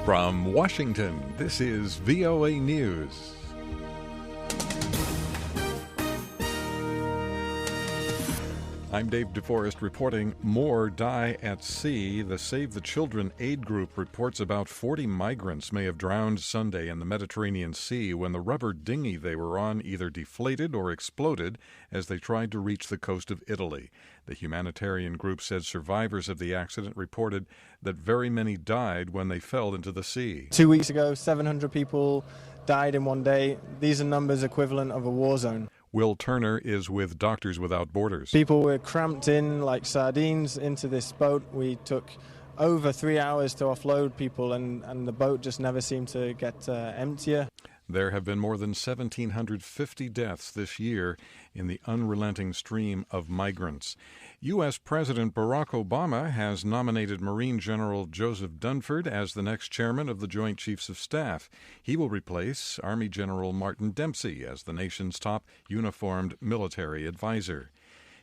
From Washington, this is VOA News. I'm David Forrest reporting more die at sea. The Save the Children aid group reports about 40 migrants may have drowned Sunday in the Mediterranean Sea when the rubber dinghy they were on either deflated or exploded as they tried to reach the coast of Italy. The humanitarian group said survivors of the accident reported that very many died when they fell into the sea. 2 weeks ago, 700 people died in one day. These are numbers equivalent of a war zone. Will Turner is with Doctors Without Borders. People were cramped in like sardines into this boat. We took over 3 hours to offload people, and the boat just never seemed to get emptier. There have been more than 1,750 deaths this year in the unrelenting stream of migrants. U.S. President Barack Obama has nominated Marine General Joseph Dunford as the next chairman of the Joint Chiefs of Staff. He will replace Army General Martin Dempsey as the nation's top uniformed military advisor.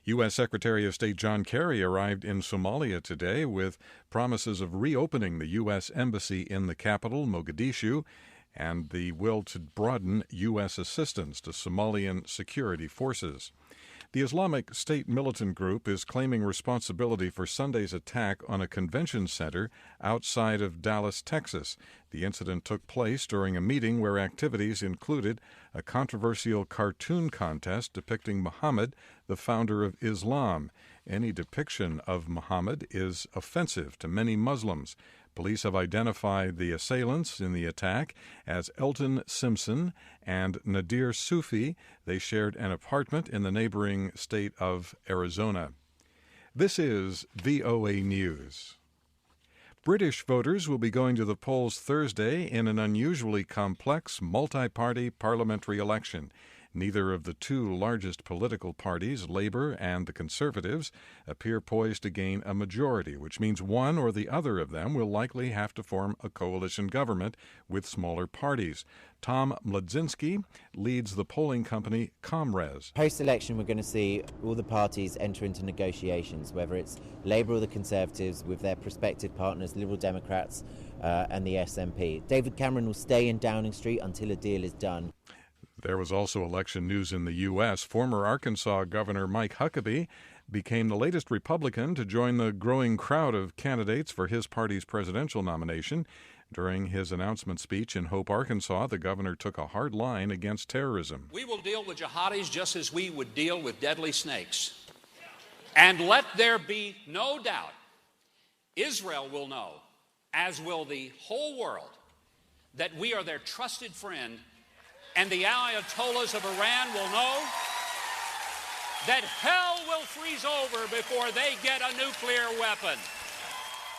U.S. Secretary of State John Kerry arrived in Somalia today with promises of reopening the U.S. Embassy in the capital, Mogadishu, and the will to broaden U.S. assistance to Somalian security forces. The Islamic State militant group is claiming responsibility for Sunday's attack on a convention center outside of Dallas, Texas. The incident took place during a meeting where activities included a controversial cartoon contest depicting Muhammad, the founder of Islam. Any depiction of Muhammad is offensive to many Muslims. Police have identified the assailants in the attack as Elton Simpson and Nadir Sufi. They shared an apartment in the neighboring state of Arizona. This is VOA News. British voters will be going to the polls Thursday in an unusually complex multi-party parliamentary election. Neither of the two largest political parties, Labour and the Conservatives, appear poised to gain a majority, which means one or the other of them will likely have to form a coalition government with smaller parties. Tom Mladzinski leads the polling company ComRes. Post-election, we're going to see all the parties enter into negotiations, whether it's Labour or the Conservatives with their prospective partners, Liberal Democrats and the SNP. David Cameron will stay in Downing Street until a deal is done. There was also election news in the U.S. Former Arkansas Governor Mike Huckabee became the latest Republican to join the growing crowd of candidates for his party's presidential nomination. During his announcement speech in Hope, Arkansas, the governor took a hard line against terrorism. We will deal with jihadis just as we would deal with deadly snakes. And let there be no doubt, Israel will know, as will the whole world, that we are their trusted friend. And the Ayatollahs of Iran will know that hell will freeze over before they get a nuclear weapon.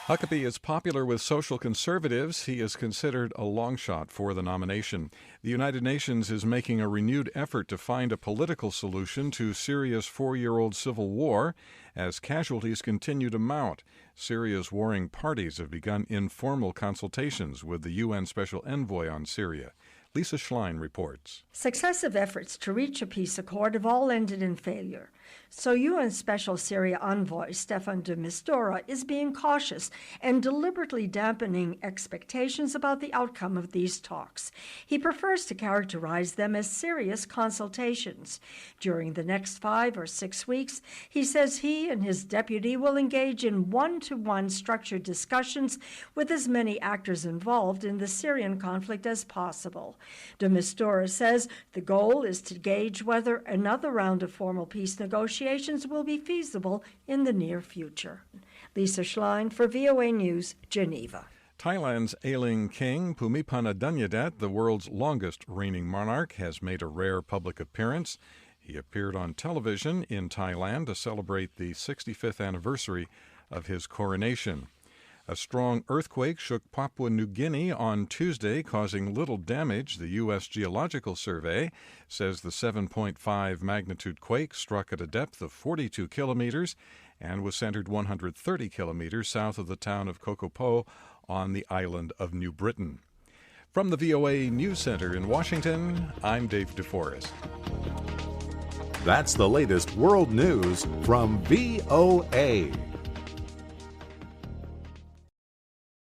Huckabee is popular with social conservatives. He is considered a long shot for the nomination. The United Nations is making a renewed effort to find a political solution to Syria's 4-year-old civil war as casualties continue to mount. Syria's warring parties have begun informal consultations with the UN Special Envoy on Syria. Lisa Schlein reports. Successive efforts to reach a peace accord have all ended in failure. So UN Special Syria Envoy Staffan de Mistura is being cautious and deliberately dampening expectations about the outcome of these talks. He prefers to characterize them as serious consultations. During the next 5 or 6 weeks, he says he and his deputy will engage in one-to-one structured discussions with as many actors involved in the Syrian conflict as possible. De Mistura says the goal is to gauge whether another round of formal peace negotiations will be feasible in the near future. Lisa Schlein for VOA News, Geneva. Thailand's ailing king, Bhumibol Adulyadej, the world's longest reigning monarch, has made a rare public appearance. He appeared on television in Thailand to celebrate the 65th anniversary of his coronation. A strong earthquake shook Papua New Guinea on Tuesday, causing little damage. The U.S. Geological Survey says the 7.5 magnitude quake struck at a depth of 42 kilometers and was centered 130 kilometers south of the town of Kokopo on the island of New Britain. From the VOA News Center in Washington, I'm Dave DeForest. That's the latest world news from VOA.